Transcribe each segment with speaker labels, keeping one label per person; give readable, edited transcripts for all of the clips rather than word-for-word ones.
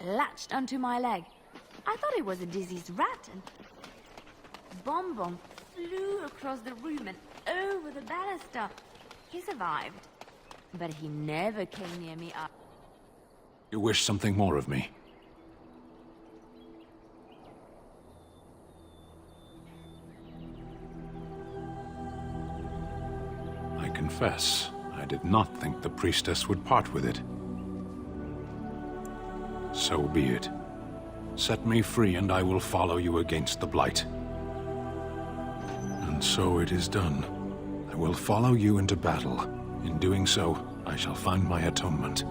Speaker 1: latched onto my leg. I thought it was a diseased rat, and Bonbon flew across the room and over the baluster. He survived, but he never came near me up.
Speaker 2: You wish something more of me? I confess, I did not think the priestess would part with it. So be it. Set me free and I will follow you against the Blight. And so it is done. I will follow you into battle. In doing so, I shall find my atonement.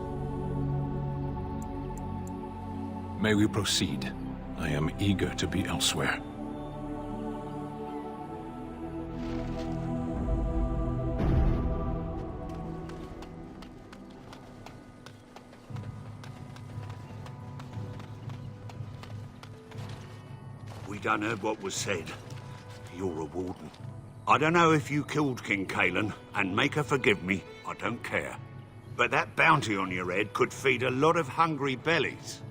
Speaker 2: May we proceed? I am eager to be elsewhere.
Speaker 3: We done heard what was said. You're a warden. I don't know if you killed King Kalen, and make her forgive me, I don't care. But that bounty on your head could feed a lot of hungry bellies.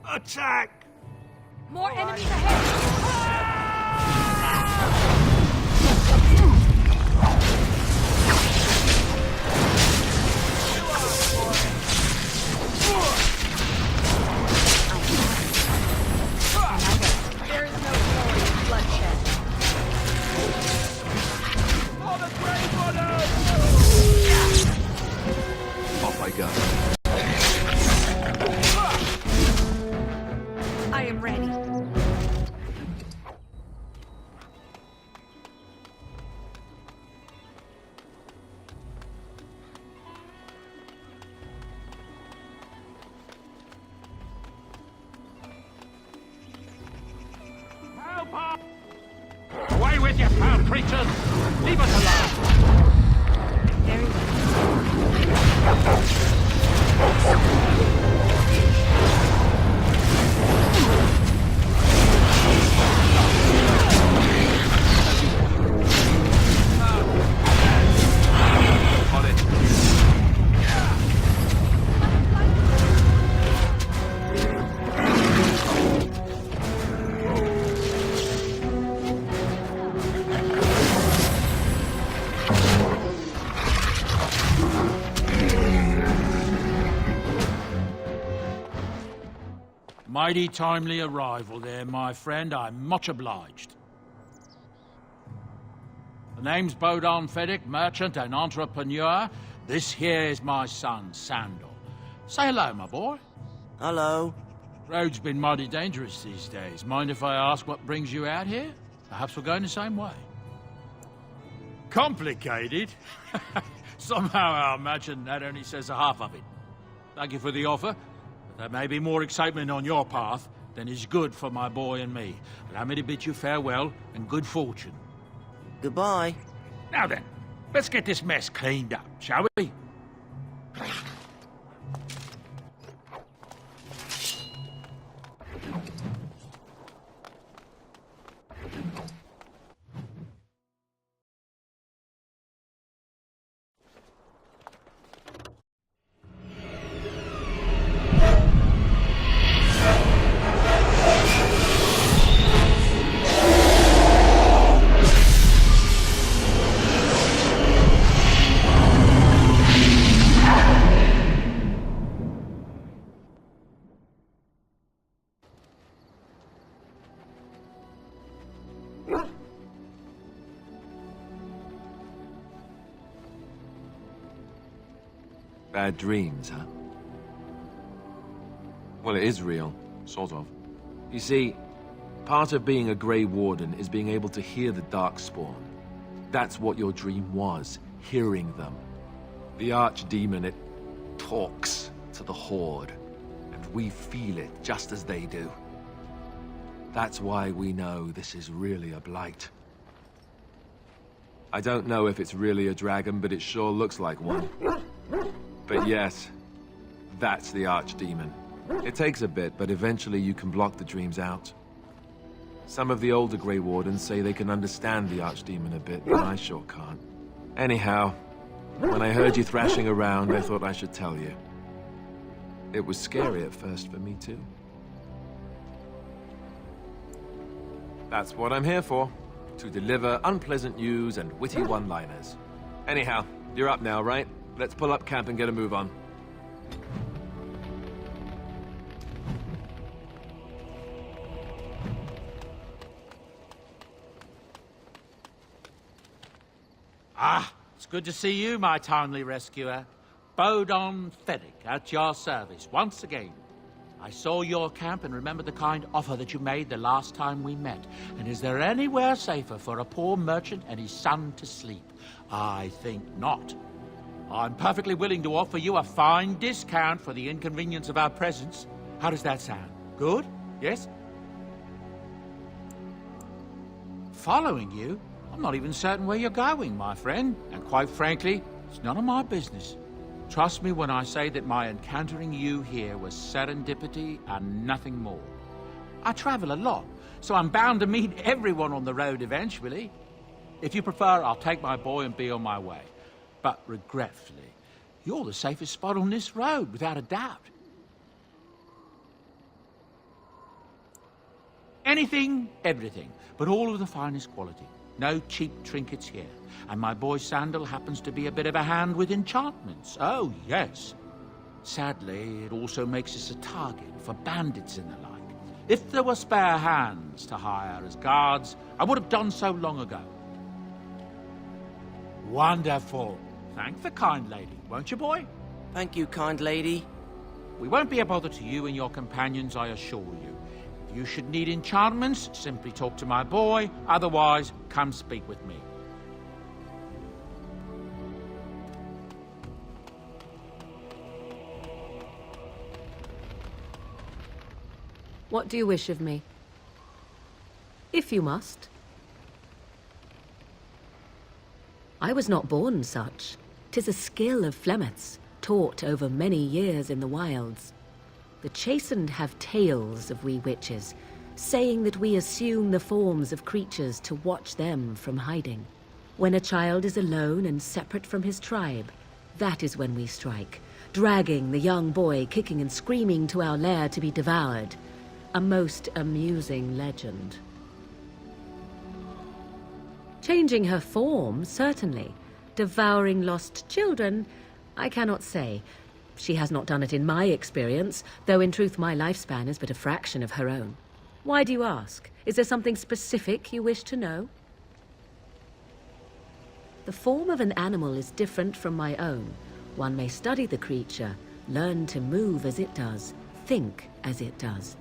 Speaker 3: Attack!
Speaker 1: More enemies ahead! There is no glory in bloodshed.
Speaker 4: For the Grey Warden!
Speaker 5: Off I go.
Speaker 1: I am ready.
Speaker 4: Help us! Away with you, foul creatures! Leave us alone!
Speaker 1: Very well.
Speaker 5: On it.
Speaker 4: Mighty timely arrival there, my friend. I'm much obliged. The name's Bodon Feddick, merchant and entrepreneur. This here is my son, Sandor. Say hello, my boy.
Speaker 6: Hello.
Speaker 4: Road's been mighty dangerous these days. Mind if I ask what brings you out here? Perhaps we're going the same way. Complicated? Somehow I imagine that only says a half of it. Thank you for the offer. There may be more excitement on your path than is good for my boy and me. Allow me to bid you farewell and good fortune.
Speaker 6: Goodbye.
Speaker 4: Now then, let's get this mess cleaned up, shall we?
Speaker 5: Bad dreams, huh? Well, it is real, sort of. You see, part of being a Grey Warden is being able to hear the Darkspawn. That's what your dream was, hearing them. The Archdemon, it talks to the Horde, and we feel it just as they do. That's why we know this is really a Blight. I don't know if it's really a dragon, but it sure looks like one. But yes, that's the Archdemon. It takes a bit, but eventually you can block the dreams out. Some of the older Grey Wardens say they can understand the Archdemon a bit, but I sure can't. Anyhow, when I heard you thrashing around, I thought I should tell you. It was scary at first for me too. That's what I'm here for. To deliver unpleasant news and witty one-liners. Anyhow, you're up now, right? Let's pull up camp and get a move on.
Speaker 4: Ah, it's good to see you, my timely rescuer. Bodon Fennick, at your service, once again. I saw your camp and remember the kind offer that you made the last time we met. And is there anywhere safer for a poor merchant and his son to sleep? I think not. I'm perfectly willing to offer you a fine discount for the inconvenience of our presence. How does that sound? Good? Yes? Following you? I'm not even certain where you're going, my friend. And quite frankly, it's none of my business. Trust me when I say that my encountering you here was serendipity and nothing more. I travel a lot, so I'm bound to meet everyone on the road eventually. If you prefer, I'll take my boy and be on my way. But regretfully, you're the safest spot on this road, without a doubt. Anything, everything, but all of the finest quality. No cheap trinkets here. And my boy Sandal happens to be a bit of a hand with enchantments. Oh, yes. Sadly, it also makes us a target for bandits and the like. If there were spare hands to hire as guards, I would have done so long ago. Wonderful. Thank the kind lady, won't you, boy?
Speaker 6: Thank you, kind lady.
Speaker 4: We won't be a bother to you and your companions, I assure you. If you should need enchantments, simply talk to my boy. Otherwise, come speak with me.
Speaker 7: What do you wish of me? If you must. I was not born such. 'Tis a skill of Flemeth's, taught over many years in the wilds. The chastened have tales of we witches, saying that we assume the forms of creatures to watch them from hiding. When a child is alone and separate from his tribe, that is when we strike, dragging the young boy kicking and screaming to our lair to be devoured. A most amusing legend. Changing her form, certainly. Devouring lost children, I cannot say. She has not done it in my experience, though in truth my lifespan is but a fraction of her own. Why do you ask? Is there something specific you wish to know? The form of an animal is different from my own. One may study the creature, learn to move as it does, think as it does.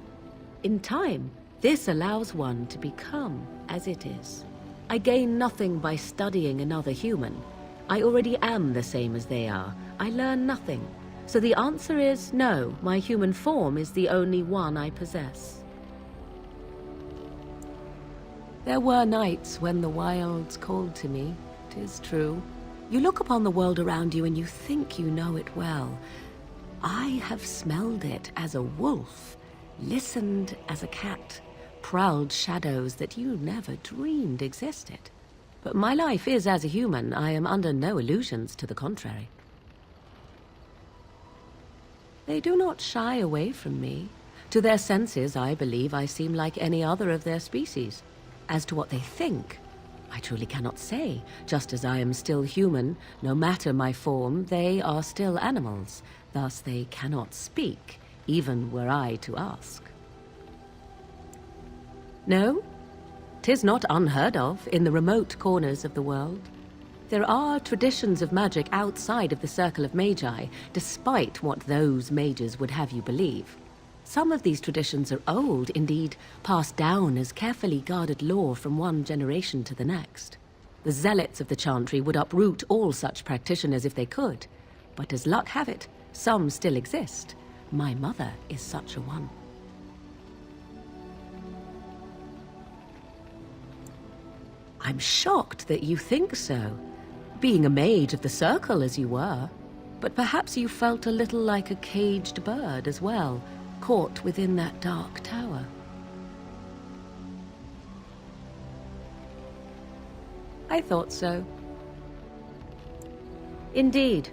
Speaker 7: In time, this allows one to become as it is. I gain nothing by studying another human. I already am the same as they are. I learn nothing. So the answer is no, my human form is the only one I possess. There were nights when the wilds called to me, 'tis true. You look upon the world around you and you think you know it well. I have smelled it as a wolf, listened as a cat, prowled shadows that you never dreamed existed. But my life is as a human. I am under no illusions to the contrary. They do not shy away from me. To their senses, I believe I seem like any other of their species. As to what they think, I truly cannot say. Just as I am still human, no matter my form, they are still animals. Thus they cannot speak, even were I to ask. No, 'tis not unheard of in the remote corners of the world. There are traditions of magic outside of the circle of magi, despite what those mages would have you believe. Some of these traditions are old, indeed, passed down as carefully guarded lore from one generation to the next. The zealots of the chantry would uproot all such practitioners if they could, but as luck have it, some still exist. My mother is such a one. I'm shocked that you think so, being a mage of the circle as you were. But perhaps you felt a little like a caged bird as well, caught within that dark tower. I thought so. Indeed.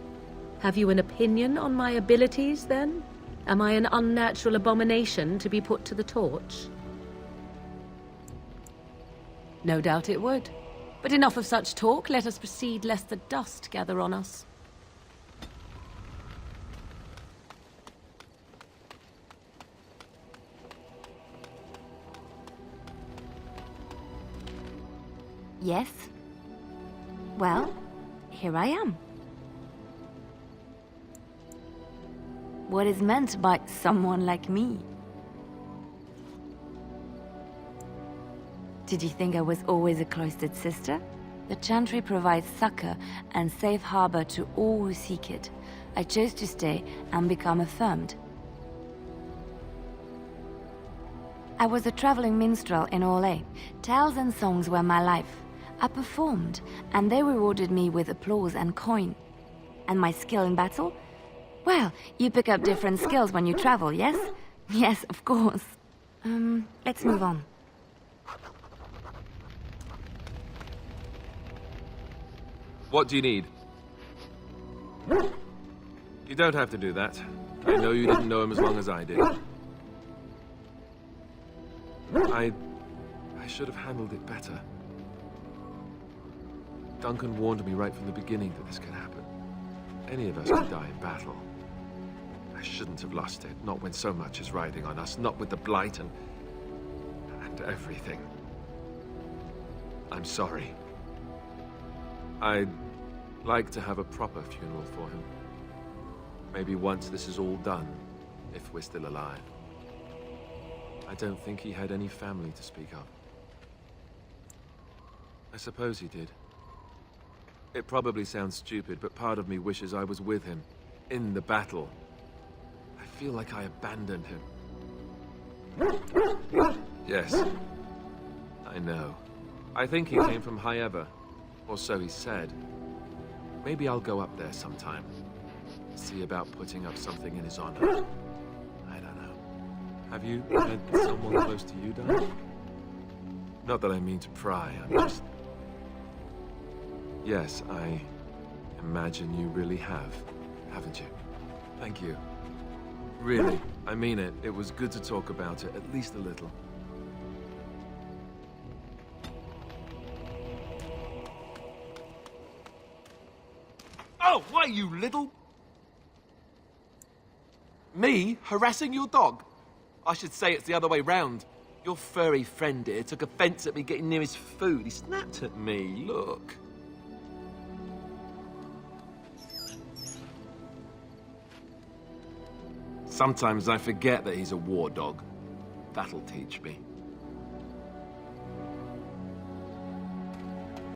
Speaker 7: Have you an opinion on my abilities, then? Am I an unnatural abomination to be put to the torch? No doubt it would. But enough of such talk. Let us proceed, lest the dust gather on us.
Speaker 1: Yes? Well, here I am. What is meant by someone like me? Did you think I was always a cloistered sister? The Chantry provides succor and safe harbor to all who seek it. I chose to stay and become affirmed. I was a traveling minstrel in Orlais. Tales and songs were my life. I performed, and they rewarded me with applause and coin. And my skill in battle? Well, you pick up different skills when you travel, yes? Yes, of course. Let's move on.
Speaker 5: What do you need? You don't have to do that. I know you didn't know him as long as I did. I should have handled it better. Duncan warned me right from the beginning that this could happen. Any of us could die in battle. I shouldn't have lost it, not when so much is riding on us, not with the Blight and everything. I'm sorry. I'd like to have a proper funeral for him. Maybe once this is all done, if we're still alive. I don't think he had any family to speak of. I suppose he did. It probably sounds stupid, but part of me wishes I was with him, in the battle. I feel like I abandoned him. Yes. I know. I think he came from High Ever, or so he said. Maybe I'll go up there sometime. See about putting up something in his honor. I don't know. Have you had someone close to you die? Not that I mean to pry, I'm just... Yes, I imagine you really have, haven't you? Thank you. Really, I mean it. It was good to talk about it, at least a little.
Speaker 8: Oh, why, you little... Me harassing your dog? I should say it's the other way round. Your furry friend here took offense at me getting near his food. He snapped at me, look.
Speaker 5: Sometimes I forget that he's a war dog. That'll teach me.